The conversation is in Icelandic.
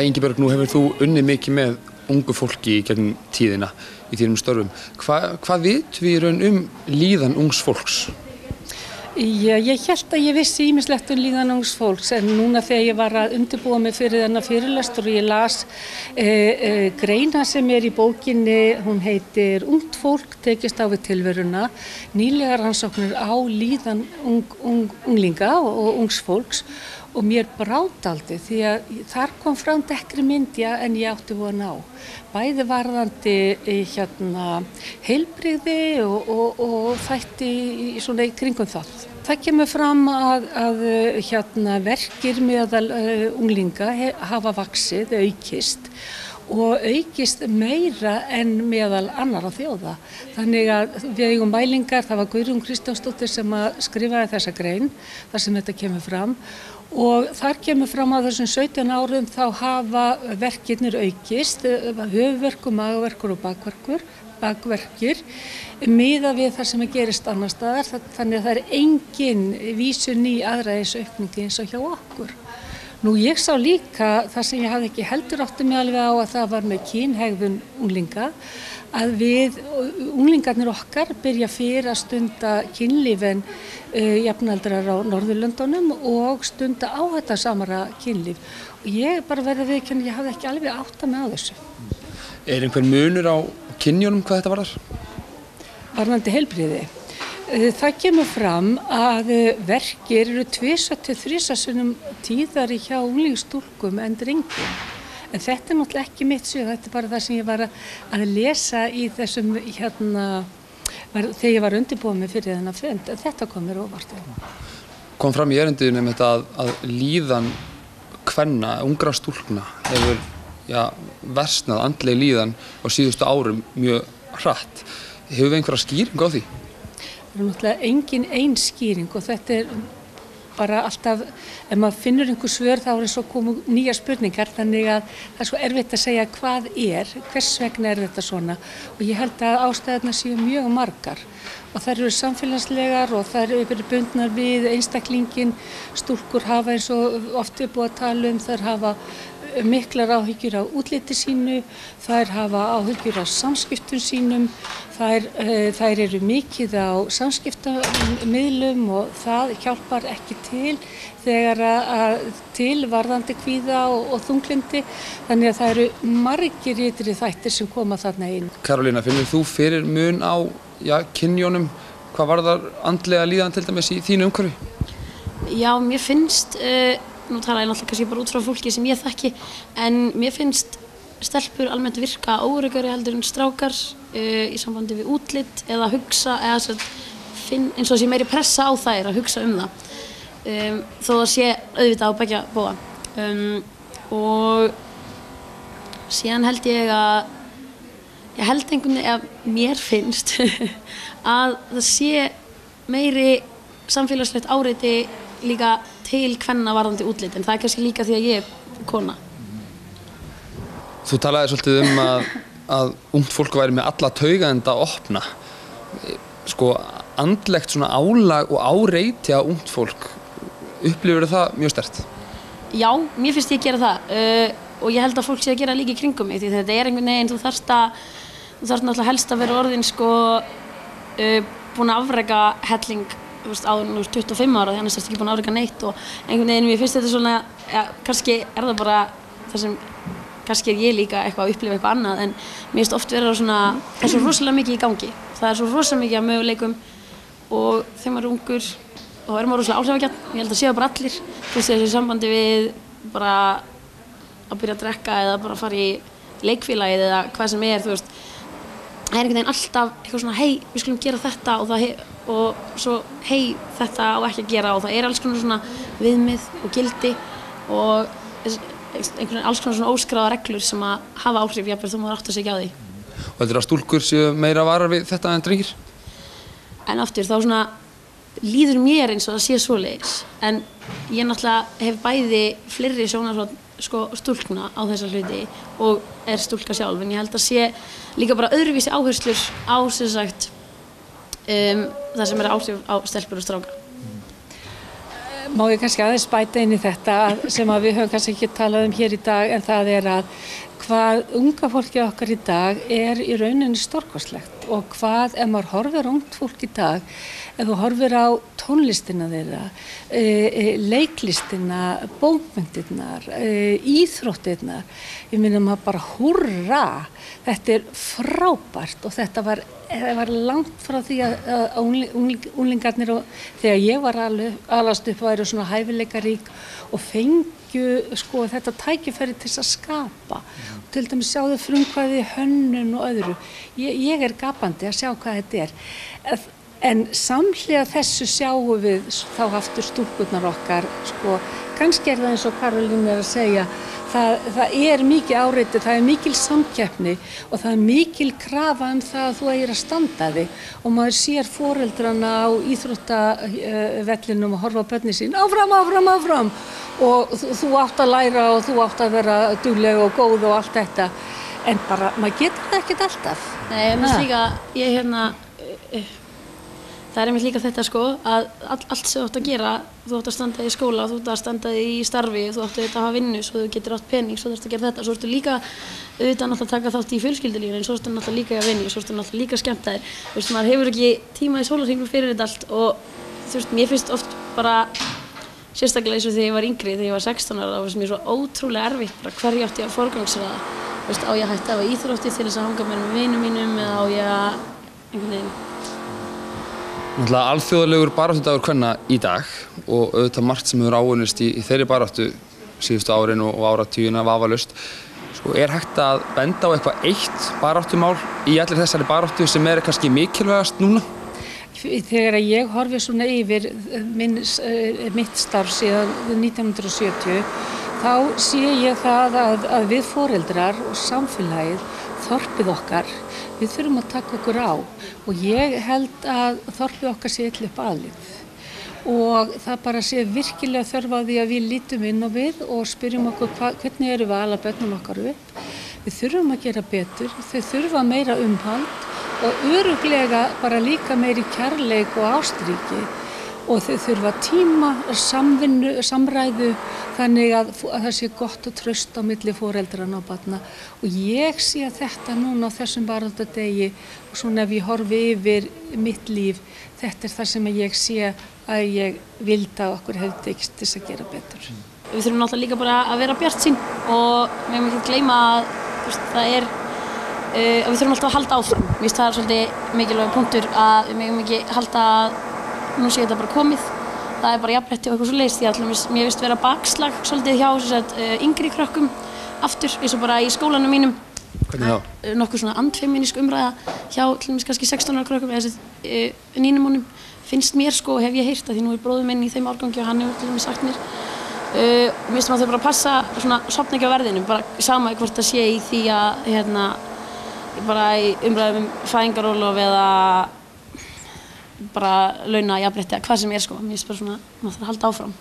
Ingibjörg, nú hefur þú unnið mikið með ungu fólki í gegnum tíðina í þínum störfum. Hvað vitum við í raun líðan ungs fólks? Já, ég hélt að ég vissi ýmislegt líðan ungs fólks, en núna þegar ég var að undirbúa mig fyrir þennan fyrirlestur og ég las greina sem í bókinni, hún heitir Ungt fólk tekist á við tilveruna, nýlegar rannsóknir á líðan unglinga og ungs fólks, og mér brá dálítið því að þar kom fram dekkri mynd en ég átti von á. Bæði varðandi heilbrigði og þætti í kringum það. Það kemur fram að verkir meðal unglinga hafa vaxið, aukist og aukist meira en meðal annarra þjóða. Þannig að við eigum mælingar, það var Guðrún Kristjánsdóttir sem skrifaði þessa grein, þar sem þetta kemur fram. Og þar kemur fram að þessum 17 árum þá hafa verkirnir aukist, höfuðverkur, magaverkur og bakverkir, miðað við það sem gerist annars staðar, þannig að það engin vísun í aðra eins aukningi eins og hjá okkur. Nú ég sá líka það sem ég hafði ekki heldur átti mig alveg á að það var með kynhegðun unglinga, að við unglingarnir okkar byrja fyrir að stunda kynlíf en jafnaldrar á Norðurlöndunum og stunda áhættasamara kynlíf. Og ég bara verði að viðurkenna, ég hafði ekki alveg áttað mig á þessu. Er einhver munur á kynjunum hvað þetta varðar? Varðandi heilbrigði. Það kemur fram að verkir eru 2-3 sinnum tíðari hjá unglingsstúlkum en drengjum. En þetta náttúrulega ekki mitt svið, þetta bara það sem ég var að lesa í þessum þegar ég var undirbúið mig fyrir þennan fund, en þetta kom mér óvart. Kom fram í erindinu með þetta að líðan kvenna, ungra stúlkna hefur versnað andleg líðan á síðustu árum mjög hratt. Hefur við einhverja skýringu á því? Það er náttúrulega engin ein skýring og þetta er bara alltaf, ef maður finnur einhver svör þá er eins og komu nýjar spurningar, þannig að það er svo erfitt að segja hvað hvers vegna þetta svona, og ég held að ástæðurnar séu mjög margar og þær eru samfélagslegar og þær eru bundnar við einstaklingin. Stúlkur hafa, eins og oft búið að tala þær hafa miklar áhyggjur á útliti sínu, þær hafa áhyggjur á samskiptum sínum, þær eru mikið á samskiptamiðlum og það hjálpar ekki til þegar til varðandi kvíða og þunglyndi, þannig að það eru margir ytri þættir sem koma þarna inn. Karolína, finnur þú fyrir mun á kynjónum hvað varðar andlega líðan til dæmis í þínu umhverfi? Já, mér finnst nú tala ég náttúrulega kannski bara út frá fólki sem ég þekki, en mér finnst stelpur almennt virka óöruggari heldur en strákar í sambandi við útlit eða hugsa, eða eins og sé meiri pressa á þær að hugsa það, þó það sé auðvitað á beggja bóga. Og síðan held ég einhvern veginn að mér finnst að það sé meiri samfélagslegt áreiti líka til kvenna varðandi útlit, en það kannski líka því að ég er kona. Þú talaði svolítið að ungt fólk væri með alla taugaenda opna. Andlegt svona álag og áreiti á ungt fólk, upplifir það mjög sterkt? Já, mér finnst ég gera það og ég held að fólk sé að gera líka í kringum mig, því þetta er einhvern veginn, þú þarft náttúrulega helst að vera orðin búin að afreka helling áður 25 ára, þannig að það er ekki búin að afreka neitt, og einhvern veginn mér finnst þetta svona, kannski er það bara það sem, kannski er ég líka eitthvað að upplifa eitthvað annað, en mér finnst oft vera svona, það er svo rosalega mikið í gangi, það er svo rosalega mikið af möguleikum og þegar maður er ungur og er maður rosalega áhrifagjarn, ég held að séu bara allir, þessi sambandi við bara að byrja að drekka eða bara fara í leikfélagið eða hvað sem það er einhvern veginn alltaf eitthvað svona, hei, við skulum gera þetta og svo, hei, þetta á ekki að gera, og það er alls konar svona viðmið og gildi og einhvern veginn alls konar svona óskráða reglur sem að hafa áhrif jafnvel þó maður áttar sig ekki á því. Og heldur að stúlkur séu meira varar við þetta en drengir? En aftur, þá svona líður mér eins og það sé svoleiðis, en ég náttúrulega hef bæði fleiri sjónarhorn stúlkna á þessa hluti og er stúlka sjálf, en ég held að sé líka bara öðruvísi áherslur á það sem áhrif á stelpur og stráka. má ég kannski aðeins bæta inn í þetta sem að við höfum kannski ekki talað hér í dag en það að hvað unga fólki okkar í dag í rauninni stórkostlegt og hvað ef maður horfir ungt fólk í dag, ef þú horfir á tónlistina þeirra, leiklistina, bókmyndirnar, íþróttirnar, ég minna maður bara húrra, þetta frábært og þetta var langt frá því að unglingarnir og þegar ég var alast upp væru svona hæfileikarík og fengju sko þetta tækifæri til að skapa. Til dæmis sjáðu frumkvæði, hönnun og öðru. Ég gapandi að sjá hvað þetta En samhliða þessu sjáum við þá aftur stúlkurnar okkar, sko, kannski það eins og Karolín að segja, það mikið áreiti, það mikil samkeppni og það mikil krafa það að þú eigir að standa þig og maður sér foreldrana á íþróttavellinum og horfa á börnin sín, áfram og þú átt að læra og þú átt að vera dugleg og góð og allt þetta, en bara, maður getur það ekkert alltaf. Nei, ég finnst líka, það einmitt líka þetta sko, að allt sem þú átt að gera, þú átt að standa í skóla, þú átt að standa í starfi, þú átt að hafa vinnu, svo þú getur átt pening, svo þú átt að gera þetta, svo ertu líka auðvitað náttúrulega að taka þátt í fjölskyldulífinu, en svo ertu náttúrulega líka að vinna, svo ertu náttúrulega líka að skemmta þér. Þú veist, maður hefur ekki tíma í sólarhringnum fyrir þetta allt og þú veist, mér finnst oft bara, sérstaklega eins og þegar ég var yngri, þegar ég var 16 ára, þá finnst mér svo ótrúlega erfitt bara hverju átti ég að forgangsraða. Þú veist, á ég að hætta að hafa íþróttir til þess að hanga með vinum mínum eða á ég að einhvern veginn. Náttúrulega alþjóðlegur baráttudagur kvenna í dag og auðvitað margt sem hefur áunnist í þeirri baráttu síðustu árin og áratugina vafalaust. Sko, hægt að benda á eitthvað eitt baráttumál í allir þessari baráttu sem kannski mikilvægast núna? Þegar ég horfi svona yfir mitt starf síðan 1970, þá sé ég það að við foreldrar og samfélagið, þorpið okkar, við þurfum að taka okkur á og ég held að þorpið okkar sé illa upp alið og það bara sé virkilega þörf á því að við lítum inn á við og spyrjum okkur hvernig erum við að ala börnum okkar upp. Við þurfum að gera betur, þau þurfa meira umhald og örugglega bara líka meiri kærleik og ástríki og þau þurfa tíma, samvinnu, samræðu þannig að það sé gott og traust á milli foreldranna og barna og ég sé þetta núna á þessum baráttudegi og svona ef ég horfi yfir mitt líf, þetta það sem ég sé að ég vildi að okkur hefði tekist til að gera betur. Við þurfum náttúrulega líka bara að vera bjartsýn og við megum ekki gleyma að það að við þurfum alltaf að halda áfram. Mér finnst það svolítið mikilvægur punktur að við megum ekki halda að nú sé þetta bara komið. Það bara jafnrétti og eitthvað svoleiðis því að mér finnst vera bakslag svolítið hjá yngri krökkum aftur eins og bara í skólanum mínum. Hvernig þá? Nokkuð svona andfemínísk umræða hjá kannski 16 ára krökkum eða nýnumónum finnst mér sko hef ég heyrt að því nú bróðir minn í þeim árgangi og hann hefur sagt mér. Mér finnst maður þau bara að passa svona sofna ekki á verðinum, bara sama hvort það sé í því að bara í umræðum fæðingarorlof eða bara launa jafnrétti eða hvað sem sko. Mér finnst bara svona, maður þarf að halda áfram.